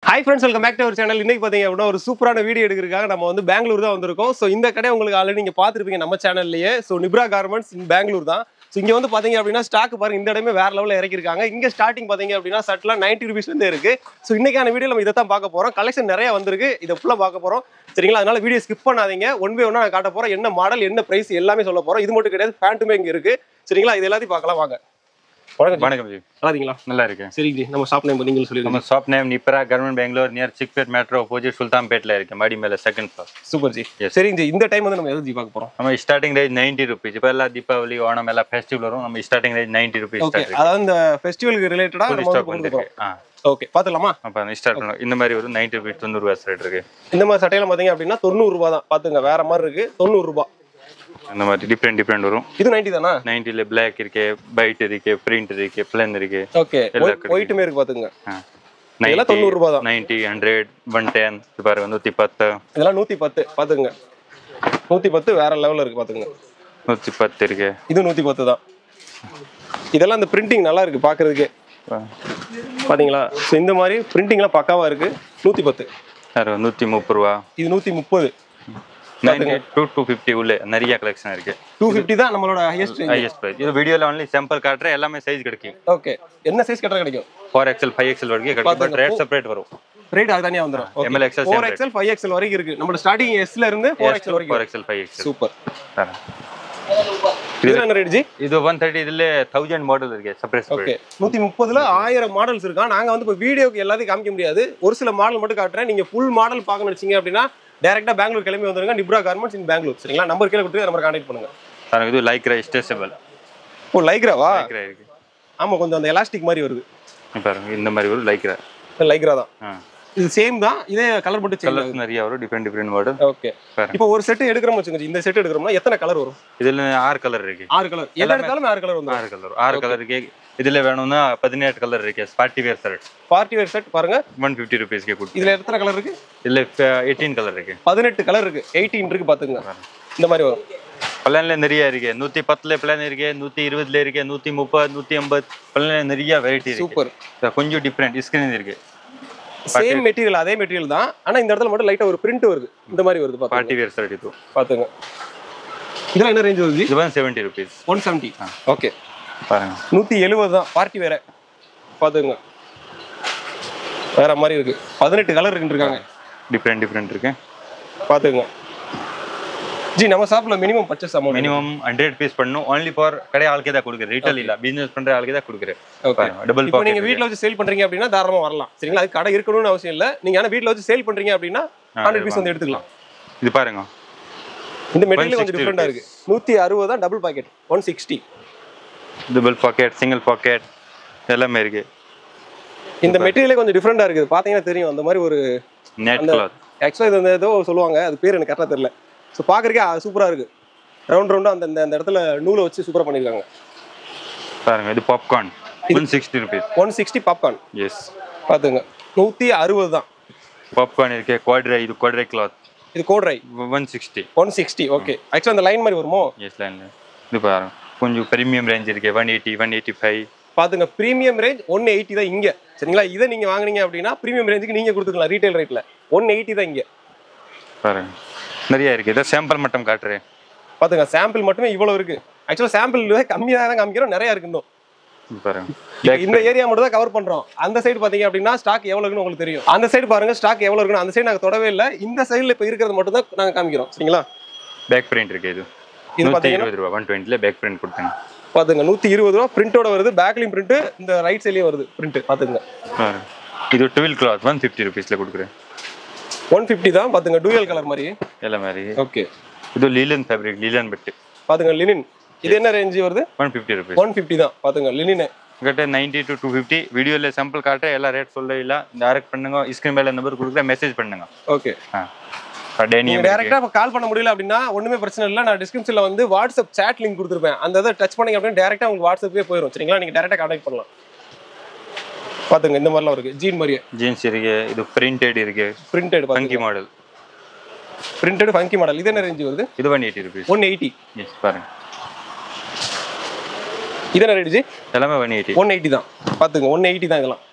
Hi friends, welcome back to our channel. இன்னைக்கு பாத்தீங்க அப்படினா ஒரு சூப்பரான வீடியோ எடுக்கிறதுக்காக நம்ம வந்து பெங்களூர் தான் வந்திருக்கோம். சோ இந்த கடை உங்களுக்கு ஆல்ரெடி நீங்க பாத்துருப்பீங்க நம்ம சேனல்லயே. சோ நிப்ரா கார்மெண்ட்ஸ் இன் பெங்களூர் தான். சோ இங்க வந்து பாத்தீங்க அப்படினா ஸ்டாக் பாருங்க இந்த இடமே வேற லெவல்ல இறக்கி இருக்காங்க. இங்க ஸ்டார்டிங் பாத்தீங்க அப்படினா ஷர்ட்லாம் 90 ரூபீஸ்ல இருந்தே இருக்கு. சோ இன்னைக்கான வீடியோல நம்ம இத தான் பார்க்க போறோம். கலெக்ஷன் நிறைய வந்திருக்கு. இத ஃபுல்லா பார்க்க போறோம். சரிங்களா? அதனால வீடியோ ஸ்கிப் பண்ணாதீங்க. ஒன் பை ஒன்னா நான் காட்ட போறேன். என்ன மாடல், என்ன பிரைஸ் எல்லாமே சொல்ல போறோம். இது மட்டும் கிடையாது, பேண்ட்டுமே இங்க இருக்கு. சரிங்களா? இது எல்லாத்தையும் பார்க்கலாம் வாங்க. வணக்கம் ஜி. நல்லா இருக்கேன். சரி ஜி, நம்ம ஷாப் நேம் நீங்க சொல்லுங்க. நம்ம shop name Nibra garment Bangalore near Chickpet metro opposite சுல்தான்பேட்ல இருக்கு. மாடி மேல செகண்ட் ஃப்ளோர். சூப்பர் ஜி. சரி ஜி, இந்த டைம் வந்து நம்ம எது ஜி பார்க்க போறோம்? நம்ம ஸ்டார்டிங் ரேஞ்ச் 90 ரூபீஸ். இப்போ எல்லாம் தீபாவளி ஓணம் எல்லாம் ஃபெஸ்டிவல் வரும். நம்ம ஸ்டார்டிங் ரேஞ்ச் 90 ரூபீஸ் ஸ்டார்ட் இருக்கு. அதாவது இந்த ஃபெஸ்டிவலுக்கு ரிலேட்டடா நம்ம ஸ்டாக் பண்ணிருக்கு. ஓகே, பாத்துலாமா? அப்ப ஸ்டார்ட் பண்ணலாம். இந்த மாதிரி ஒரு 90 ரூபீஸ் 90 ரூபாய் ரேட் இருக்கு. இந்த மாதிரி சட்டையில பாத்தீங்க அப்படினா 90 ரூபாய் தான். பாத்துங்க வேற மாதிரி இருக்கு. 90 ரூபாய். அந்த மாதிரி டிஃபரெண்ட் வரும். இது 90 தானா? 90ல black இருக்கு, white இருக்கு, print இருக்கு, plain இருக்கு. ஓகே, ஒயிட்மே இருக்கு பாத்துங்க. இதெல்லாம் 90 ரூபாய் தான். 90, 100, 110 இது பாருங்க 110. இதெல்லாம் 110 பாத்துங்க. 110 வேற லெவல்ல இருக்கு பாத்துங்க. 110 இருக்கு. இது 110 தான். இதெல்லாம் அந்த பிரிண்டிங் நல்லா இருக்கு பாக்குறதுக்கு. பாத்தீங்களா? சோ இந்த மாதிரி பிரிண்டிங்லாம் பக்காவா இருக்கு. 110. வேற 130 ரூபாய். இது 130. 90 to 250 உள்ள நிறைய கலெக்ஷன் இருக்கு. 250 தான் நம்மளோட ஹையஸ்ட் பிரைஸ். இது வீடியோல only சாம்பிள் காட்றேன். எல்லாமே சைஸ் கிடைக்கும். ஓகே, என்ன சைஸ் கேட்டா கிடைக்கும்? 4XL 5XL வரைக்கும் கிடைக்கும். பட் ரேட் செப்பரேட் வரும். ரேட் அது தனியா வந்துரும். ML XL 4XL 5XL வரைக்கும் இருக்கு. நம்ம ஸ்டார்டிங் S ல இருந்து 4XL வரைக்கும். 4XL 5XL. சூப்பர். இது என்ன ரேட் ஜி? இது 130. இதுல 1000 மாடல் இருக்கு செப்பரேட். ஓகே, 130ல 1000 மாடல்ஸ் இருக்கா. நாங்க வந்து இப்ப வீடியோக்கு எல்லாத்தையும் காமிக்க முடியாது. ஒரு சில மாடல் மட்டும் காட்டுறேன். நீங்க ஃபுல் மாடல் பார்க்கணும் வச்சீங்க அப்படினா டைரக்டா பெங்களூர் கிளம்பி வந்துருங்க. நிப்ரா கார்மெண்ட்ஸ் இன் பெங்களூர். சரிங்களா? நம்பர் கீழ கொடுத்து நம்பர் கான்டாக்ட் பண்ணுங்க. பாருங்க இது லைக்ரா ஸ்ட்ரெச்சபிள். ஓ, லைக்ராவா? லைக்ரா இருக்கு. ஆமா, கொஞ்சம் அந்த எலாஸ்டிக் மாதிரி வருது. பாருங்க இந்த மாதிரி ஒரு லைக்ரா. லைக்ரா தான். இது சேம் தான். இதே கலர் மட்டும் சேஞ்ச் கலர்ஸ் நிறைய வரும். Different model. ஓகே. இப்போ ஒரு செட் எடுக்கறோம் வச்சுங்க. இந்த செட் எடுக்கறோம்னா எத்தனை கலர் வரும்? இதுல 6 கலர் இருக்கு. 6 கலர். எல்லாம் எடுத்தாலும் 6 கலர் வந்துரும். 6 கலர் இருக்கு. இதுல வேணும்னா 18 கலர் இருக்கு. Party wear shirt. Party wear shirt பாருங்க 150 ரூபீஸ்க்கு கொடுத்து. இதுல எத்தனை கலர் இருக்கு? இதுல 18 கலர் இருக்கு. 18 கலர் இருக்கு. 18 இருக்கு பாத்துங்க. இந்த மாதிரி வரும். பிளான்ல நிறைய இருக்கு. 110ல பிளான் இருக்கு, 120ல இருக்கு, 130, 150 பிளான்ல நிறைய வெரைட்டி இருக்கு. சூப்பர். கொஞ்சம் டிஃபரெண்ட் ஸ்கிரீன் இருக்கு. சேம் மெட்டீரியல், அதே மெட்டீரியல் தான். ஆனா இந்த இடத்துல மட்டும் லைட்டா ஒரு பிரிண்ட் வருது. இந்த மாதிரி வருது பாத்துங்க. பார்ட்டி வேர் ஷர்ட் இது பாத்துங்க. இதெல்லாம் என்ன ரேஞ்ச் வருது? 170 ரூபீஸ். 170. ஓகே. பாருங்க 170 தான். பார்ட்டி வேற பாத்துங்க. வேற மாதிரி இருக்கு. 18 கலர் இருக்குன்றாங்க. டிஃபரெண்ட் இருக்கு. பாத்துங்க ஜி. நம்ம ஷாப்ல minimum purchase amount minimum 100 piece பண்ணனும். only for கடை ஆளுக்கே தான் கொடுக்குறேன். ரீட்டைல் இல்ல. பிசினஸ் பண்ற ஆளுக்கே தான் கொடுக்குறேன். ஓகே. டபுள் இப்போ நீங்க வீட்ல வச்சு சேல் பண்றீங்க அப்படினா தாராளமா வரலாம். சரிங்களா? அது கடை இருக்கணும்னு அவசியம் இல்ல. நீங்க ஆனா வீட்ல வச்சு சேல் பண்றீங்க அப்படினா 100 பீஸ் வந்து எடுத்துக்கலாம். இது பாருங்க. இந்த மெட்டீரியல் கொஞ்சம் டிஃபரெண்டா இருக்கு. 160 தான் double pocket. 160. Double pocket, single packet எல்லாமே இருக்கு. இந்த மெட்டீரியல் கொஞ்சம் டிஃபரெண்டா இருக்கு. பாத்தீங்கன்னா தெரியும். அந்த மாதிரி ஒரு நெட் கிளாத். ஆக்சுவலா இது வந்து ஏதோ சொல்லுவாங்க. அது பேர் எனக்கு கரெக்ட்டா தெரியல. சோ பாக்குறதுக்கே சூப்பரா இருக்கு. ரவுண்டா அந்த இடத்துல நூலை வச்சு சூப்பரா பண்ணிருக்காங்க. பாருங்க இது பாப்கார்ன் 160 ரூபீஸ். 160 பாப்கார்ன். எஸ். பாத்துங்க 160 தான். பாப்கார்ன் இருக்கு. குவாட்ரை. இது குவாட்ரை கிளாத். இது கோட்ரை 160. 160. ஓகே. ஆக்சுவலா அந்த லைன் மாதிரி வருமோ? எஸ் லைன்ல. இது பாருங்க கொஞ்சம் பிரீமியம் ரேஞ்ச் இருக்கு. 180, 185. பாத்துங்க பிரீமியம் ரேஞ்ச் 180 தான் இங்க. சரிங்களா? இத நீங்க வாங்குனீங்க அப்படினா பிரீமியம் ரேஞ்சுக்கு நீங்க கொடுத்துக்கலாம் ரீட்டைல் ரேட்ல. 180 தான் இங்க. பாருங்க நிறைய இருக்கு. இத சாம்பிள் மட்டும் காட்றேன். பாத்துங்க சாம்பிள் மட்டுமே இவ்வளவு இருக்கு. ஆக்சுவலா சாம்பிள் கம்மியா தான் காமிக்கிறோம். நிறைய இருக்கு இன்னும். பாருங்க இந்த ஏரியா மட்டும் தான் கவர் பண்றோம். அந்த சைடு பாத்தீங்க அப்படினா ஸ்டாக் எவ்வளவு இருக்குன்னு உங்களுக்கு தெரியும். அந்த சைடு பாருங்க ஸ்டாக் எவ்வளவு இருக்குன்னு. அந்த சைடு நாங்க தொடவே இல்ல. இந்த சைடுல இப்ப இருக்கிறது மட்டும் தான் நாங்க காமிக்கிறோம். சரிங்களா? பேக் பிரிண்ட் இருக்கு. இது 120 ரூபாய். 120ல பேக் பிரிண்ட் கொடுத்தேன். பாத்துங்க 120 ரூபாய் பிரிண்டோட வருது. பேக்லயும் பிரிண்ட், இந்த ரைட் சைடுலயும் வருது பிரிண்ட். பாத்துங்க இது டுவெல் கிளாத் 150 ரூபீஸ்ல கொடுக்குறேன். 150 தான். பாத்துங்க டூயல் கலர் மாதிரி எல்லா மாதிரி. ஓகே. இது லினன் ஃபேப்ரிக். லினன் பட்டு பாத்துங்க. லினன் இது என்ன ரேஞ்ச் வருது? 150 ரூபீஸ். 150 தான். பாத்துங்க லினன் கிட்ட 90 to 250. வீடியோல சாம்பிள் காட்றேன். எல்லா ரேட் சொல்ல இல்ல. டைரக்ட் பண்ணுங்க. ஸ்கிரீன் மேல நம்பர் கொடுக்குறேன். மெசேஜ் பண்ணுங்க. ஓகே. நீங்க டைரக்டா கால் பண்ண முடியல அப்படின்னா ஒண்ணுமே பிரச்சனை இல்ல. நான் டிஸ்கிரிப்ஷன்ல வந்து வாட்ஸ்அப் chat லிங்க் கொடுத்திருப்பேன். அந்த இத டச் பண்ணீங்க அப்படினா டைரக்டா உங்களுக்கு வாட்ஸ்அப்லயே போயிடும். சரிங்களா? நீங்க டைரக்டா கான்டாக்ட் பண்ணலாம். பாத்துங்க இந்த மாதிரிலாம் இருக்கு. ஜீன் மாதிரியே ஜீன்ஸ் இருக்கு. இது பிரிண்டட் இருக்கு. Printed funky model. Printed funky model. இது என்ன ரேஞ்ச் வருது? இது 180 ரூபீஸ். 180. எஸ் பாருங்க. இது என்ன ரேட் ஜி? எல்லாமே 180. 180 தான். பாத்துங்க 180 தான் இதெல்லாம்.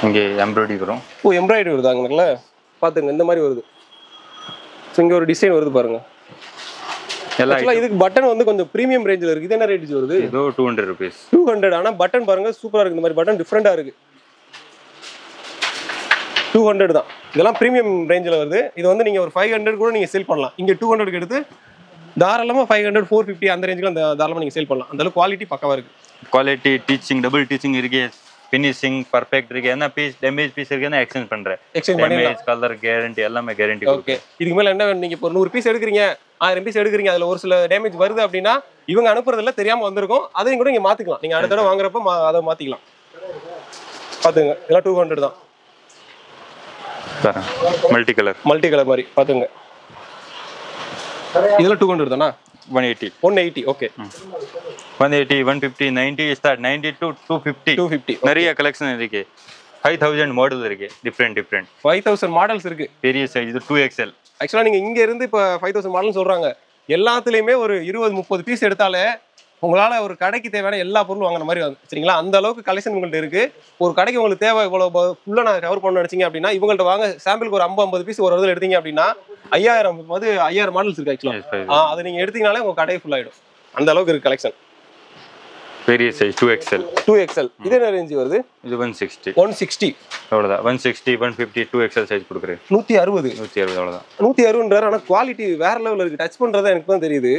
இங்கே எம்ப்ராய்டரி வரும். ஓ எம்ப்ராய்டரி வருதாங்கல்ல, பார்த்துங்க இந்த மாதிரி வருது. ஸோ இங்கே ஒரு டிசைன் வருது பாருங்க. எல்லாம் இதுக்கு பட்டன் வந்து கொஞ்சம் ப்ரீமியம் ரேஞ்சில் இருக்குது. இது என்ன ரேட் வருது? இதோ 200 rupees. 200. ஆனால் பட்டன் பாருங்க சூப்பராக இருக்குது. இந்த மாதிரி பட்டன் டிஃப்ரெண்டாக இருக்குது. 200 தான். இதெல்லாம் ப்ரீமியம் ரேஞ்சில் வருது. இது வந்து நீங்கள் ஒரு 500 கூட நீங்கள் சேல் பண்ணலாம். இங்கே 200க்கு எடுத்து தாராளமாக 500 450 அந்த ரேஞ்சுக்கு அந்த தாராளமாக நீங்கள் சேல் பண்ணலாம். அந்த அளவுக்கு குவாலிட்டி பக்கவாக இருக்குது. குவாலிட்டி டீச்சிங் டபுள் டீச்சிங் இருக்கு, ஃபினிஷிங் பர்ஃபெக்ட் இருக்கு. என்ன பீஸ் டேமேஜ் பீஸ் இருக்குன்னா எக்ஸ்சேஞ்ச் பண்றேன். எக்ஸ்சேஞ்ச் பண்ணிடலாம். கலர் கேரண்டி எல்லாமே கேரண்டி. ஓகே. இதுக்கு மேல என்ன வேணும்? நீங்க இப்போ 100 பீஸ் எடுக்கிறீங்க, 1000 பீஸ் எடுக்கிறீங்க, அதுல ஒரு சில டேமேஜ் வருது அப்படின்னா இவங்க அனுப்புறதுல தெரியாம வந்திருக்கும், அதையும் கூட நீங்க மாத்திக்கலாம். நீங்க அடுத்த தடவை வாங்குறப்ப அதை மாத்திக்கலாம். பாத்துங்க, இதெல்லாம் 200 தான். மல்டி கலர் மாதிரி பாத்துங்க. இதெல்லாம் 200 தானா? 180. ஓகே. 180 150 90 ஸ்டார்ட் 90 to 250 நிறைய கலெக்ஷன் இருக்கு. 5000 மாடல் இருக்கு. டிஃபரெண்ட் 5000 மாடல்ஸ் இருக்கு. பெரிய சைஸ் இது 2XL. ஆக்சுவலா நீங்க இங்க இருந்து இப்ப 5000 மாடல் சொல்றாங்க. எல்லாத்துலயுமே ஒரு 20-30 பீஸ் எடுத்தாலே உங்களால ஒரு கடைக்கு தேவையான எல்லா பொருளும் வாங்குற மாதிரி வந்து சரிங்களா? அந்த அளவுக்கு கலெக்ஷன் உங்கள்ட்ட இருக்கு. ஒரு கடைக்கு உங்களுக்கு தேவை இவ்வளவு ஃபுல்லா நான் கவர் பண்ண நினைச்சீங்க அப்படின்னா இவங்கள்ட்ட வாங்க. சாம்பிளுக்கு ஒரு 50 பீஸ் ஒரு இடத்துல எடுத்தீங்க அப்படின்னா 5000 மாடல்ஸ் இருக்கு ஆக்சுவலா. அதை நீங்க எடுத்தீங்கனாலே உங்க கடை ஃபுல் ஆயிடும். அந்த அளவுக்கு இருக்கு கலெக்ஷன். பெரிய சைஸ் 2XL. இது என்ன ரேஞ்ச் வருது? இது 160 அவ்வளவுதான். 160 150 2XL சைஸ் கொடுக்குறேன். 160 அவ்வளவுதான். 160. ஆனா குவாலிட்டி வேற லெவல்ல இருக்கு. டச் பண்றதா எனக்கு தான் தெரியுது.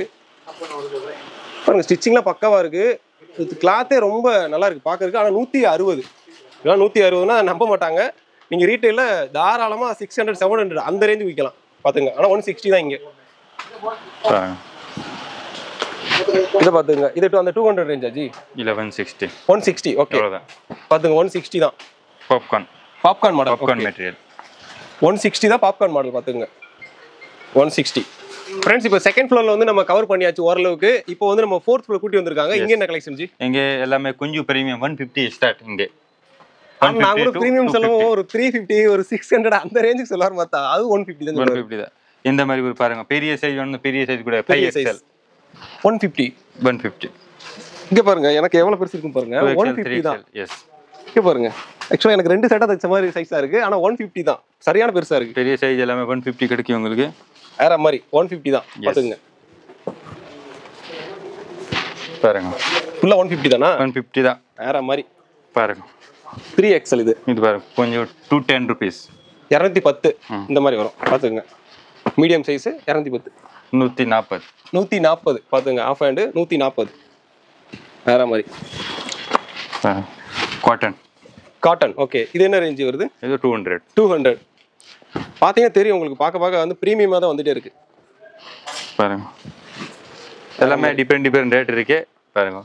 பாருங்க ஸ்டிச்சிங்லாம் பக்காவா இருக்கு. கிளாத்தே ரொம்ப நல்லா இருக்கு பாக்குறதுக்கு. ஆனா 160. இதெல்லாம் 160னா நம்ப மாட்டாங்க. நீங்க ரீட்டைல்ல தாராளமா 600 700 அந்த ரேஞ்சுக்கு விற்கலாம் பாத்துங்க. ஆனா 160 தான் இங்க. இத பாத்துங்க. இது அந்த 200 ரேஞ்சா ஜி? இல்ல 160. ஓகே. பாத்துங்க 160 தான். Popcorn model material. 160 தான் பாப்கார்ன் மாடல் பாத்துங்க. 160. ஃப்ரெண்ட்ஸ் இப்போ செகண்ட் ஃப்ளோர்ல வந்து நம்ம கவர் பண்ணியாச்சு ஓரளவுக்கு. இப்போ வந்து நம்ம 4th ஃப்ளோர் கூட்டி வந்திருக்காங்க. இங்க என்ன கலெக்ஷன் ஜி? இங்க எல்லாமே கொஞ்சம் பிரீமியம் 150 ஸ்டார்ட் இங்க. நான் கூட பிரீமியம் சொல்லுவோம் ஒரு 350 ஒரு 600 அந்த ரேஞ்சுக்கு சொல்றாரு பார்த்தா அது 150 தான். 150 தான். இந்த மாதிரி ஒரு பாருங்க பெரிய சைஸ் ஒன்னு பெரிய சைஸ் கூட 5XL 150. இங்க பாருங்க எனக்கு எவ்வளவு பெருசு இருக்கும் பாருங்க. 150 தான். எஸ். இங்க பாருங்க. ஆக்சுவலா எனக்கு ரெண்டு செட்டா தச்ச மாதிரி சைஸா இருக்கு. ஆனா 150 தான். சரியான பெருசா இருக்கு. பெரிய சைஸ் எல்லாமே 150 கிடைக்கும் உங்களுக்கு. வேற மாதிரி 150 தான். பாத்துங்க. பாருங்க. ஃபுல்லா 150 தானா? 150 தான். வேற மாதிரி பாருங்க. 3XL இது. இது பாருங்க கொஞ்சம் 210 rupees. 210 இந்த மாதிரி வரும். பாத்துங்க. Medium size 210. 140 பாத்துங்க. Half hand 140. வேற மாதிரி. காட்டன். ஓகே. இது என்ன ரேஞ்ச் வருது? இது 200. பாத்தீங்கன்னா தெரியும் உங்களுக்கு. பார்க்க வந்து பிரீமியமா தான் வந்துட்டே இருக்கு. பாருங்க. எல்லாமே டிஃபரெண்ட் ரேட் இருக்கு. பாருங்க.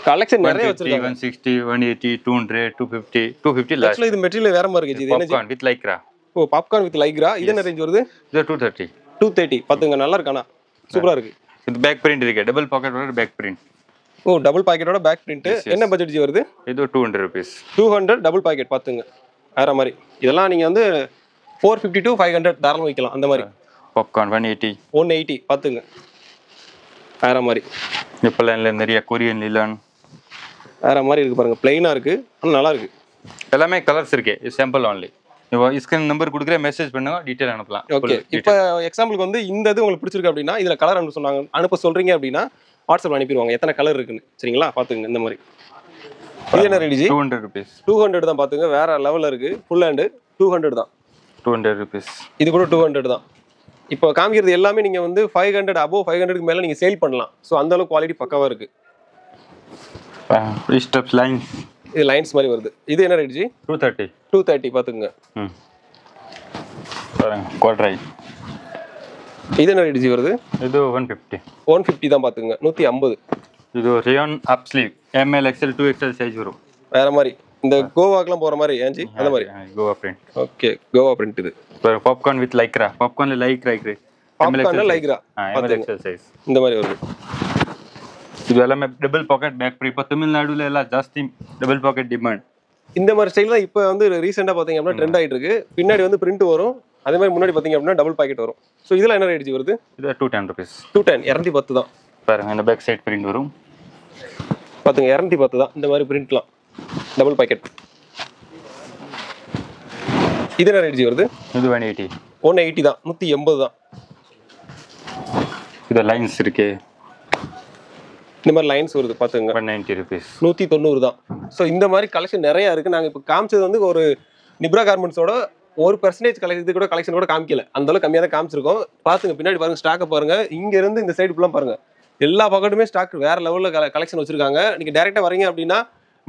கலெக்ஷன் நிறைய வச்சிருக்காங்க. 160 180 200 250 லாஸ்ட். ஆக்சுவலி இது மெட்டீரியல் வேற மாதிரி இருக்கு. இது என்ன? Popcorn with Lycra. ஓ பாப்கார்ன் வித் லைக்ரா. இது என்ன ரேஞ்ச் வருது? இது 230. பாத்துங்க நல்லா இருக்கானா? சூப்பரா இருக்கு. இது பேக் பிரிண்ட் இருக்கு. டபுள் பாக்கெட்டோட பேக் பிரிண்ட். ஓ டபுள் பாக்கெட்டோட பேக் பிரிண்ட். என்ன பட்ஜெட் ஜி வருது? இது 200 rupees. 200 டபுள் பாக்கெட் பாத்துங்க. வேற மாதிரி. இதெல்லாம் நீங்க வந்து 450 to 500 தாராளமா விக்கலாம் அந்த மாதிரி. பாப்கார்ன் 180 பாத்துங்க. வேற மாதிரி. நிப்பலன்ல நிறைய கொரியன் லிலன் வேற மாதிரி இருக்கு பாருங்க. பிளைனா இருக்கு. ஆனா நல்லா இருக்கு. எல்லாமே கலர்ஸ் இருக்கு. இது சாம்பிள் only. இப்போ ஸ்கிரீன் நம்பர் கொடுக்குற மெசேஜ் பண்ணுங்க டீடைல் அனுப்பலாம். ஓகே. இப்போ எக்ஸாம்பிளுக்கு வந்து இந்த இது உங்களுக்கு பிடிச்சிருக்கு அப்படின்னா இதுல கலர் அனுப்ப சொல்றீங்க அப்படின்னா வாட்ஸ்அப்ல அனுப்பிடுவாங்க எத்தனை கலர் இருக்குன்னு. சரிங்களா? பாத்துங்க இந்த மாதிரி. இது என்ன ரேட் ஜி? 200 rupees. 200 தான் பாத்துங்க. வேற லெவல்ல இருக்கு. ஃபுல் ஹேண்ட் 200 தான். 200 rupees. இது கூட 200 தான். இப்போ காமிக்கிறது எல்லாமே நீங்க வந்து 500 above 500க்கு மேல நீங்க சேல் பண்ணலாம். சோ அந்த அளவுக்கு குவாலிட்டி பக்காவா இருக்கு. Steps lines. இது லைன்ஸ் மாதிரி வருது. இது என்ன ரேட் ஜி? 230 பாத்துங்க. பாருங்க குவாட்ரை. இது என்ன ரேட் ஜி வருது? இது 150 தான் பாத்துங்க. 150. இது ரேயான் அப் sleeve ML XL 2XL size வரும். வேற மாதிரி. இந்த கோவாக்குலாம் போற மாதிரி ஏஞ்சி அந்த மாதிரி. Goa print. Okay. Goa print இது. Popcorn with lycra. பாப்கார்ன்ல லைக்ரா. பாப்கார்ன்ல லைக்ரா. ML XL size. இந்த மாதிரி வருது. இது எல்லாமே டபுள் பாக்கெட் பேக் ஃப்ரீ. இப்போ தமிழ்நாடுல எல்லாம் ஜாஸ்தி டபுள் பாக்கெட் டிமாண்ட். இந்த மாதிரி ஸ்டைல் தான் இப்போ வந்து ரீசெண்டா பாத்தீங்க அப்படின்னா ட்ரெண்ட் ஆயிட்டு இருக்கு. பின்னாடி வந்து பிரிண்ட் வரும். அதே மாதிரி முன்னாடி பாத்தீங்க அப்படின்னா டபுள் பாக்கெட் வரும். சோ இதெல்லாம் என்ன ரேட் வருது? இது 210 rupees. 210 தான். பாருங்க இந்த பேக் சைடு பிரிண்ட் வரும். பாத்துங்க 210 தான். இந்த மாதிரி பிரிண்ட்லாம் டபுள் பாக்கெட். இது என்ன ரேட் வருது? இது 180. 180 தான், 180 தான். இது லைன்ஸ் இருக்கு, இந்த மாதிரி லைன்ஸ் வருது பாத்துங்க. 190 rupees. 190 தான். ஸோ இந்த மாதிரி கலெக்ஷன் நிறைய இருக்கு. நாங்கள் இப்போ காமிச்சது வந்து ஒரு நிப்ரா கார்மெண்ட்ஸோட 1% கலெக்ஷன், இது கூட கலெக்ஷன் கூட காமிக்கல, அந்த அளவுக்கு கம்மியாக தான் காமிச்சிருக்கோம். பாத்துங்க பின்னாடி பாருங்க, ஸ்டாக்கை பாருங்க. இங்க இருந்து இந்த சைடு ஃபுல்லாக பாருங்க, எல்லா பக்கத்துமே ஸ்டாக் வேற லெவலில் கலெக்ஷன் வச்சிருக்காங்க. நீங்க டேரக்டா வரீங்க அப்படின்னா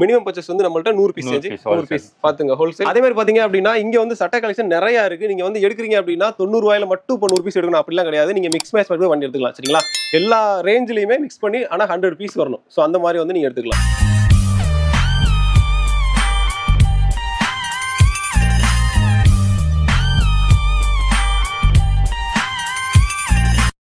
மினிமம் பர்ச்சேஸ் வந்து நம்மள்ட்ட 100 பீஸ் 100 பீஸ் பாத்துங்க ஹோல்சேல். அதே மாதிரி பாத்தீங்க அப்படின்னா இங்க வந்து சட்டை கலெக்ஷன் நிறைய இருக்கு. நீங்க வந்து எடுக்கிறீங்க அப்படின்னா 90 ரூபாயில மட்டும் இப்போ 100 பீஸ் எடுக்கணும் அப்படிலாம் கிடையாது. நீங்க மிக்ஸ் மேட்ச் பண்ணி வண்டி எடுத்துக்கலாம். சரிங்களா? எல்லா ரேஞ்சிலையுமே மிக்ஸ் பண்ணி, ஆனா 100 பீஸ் வரணும். ஸோ அந்த மாதிரி வந்து நீங்க எடுத்துக்கலாம்.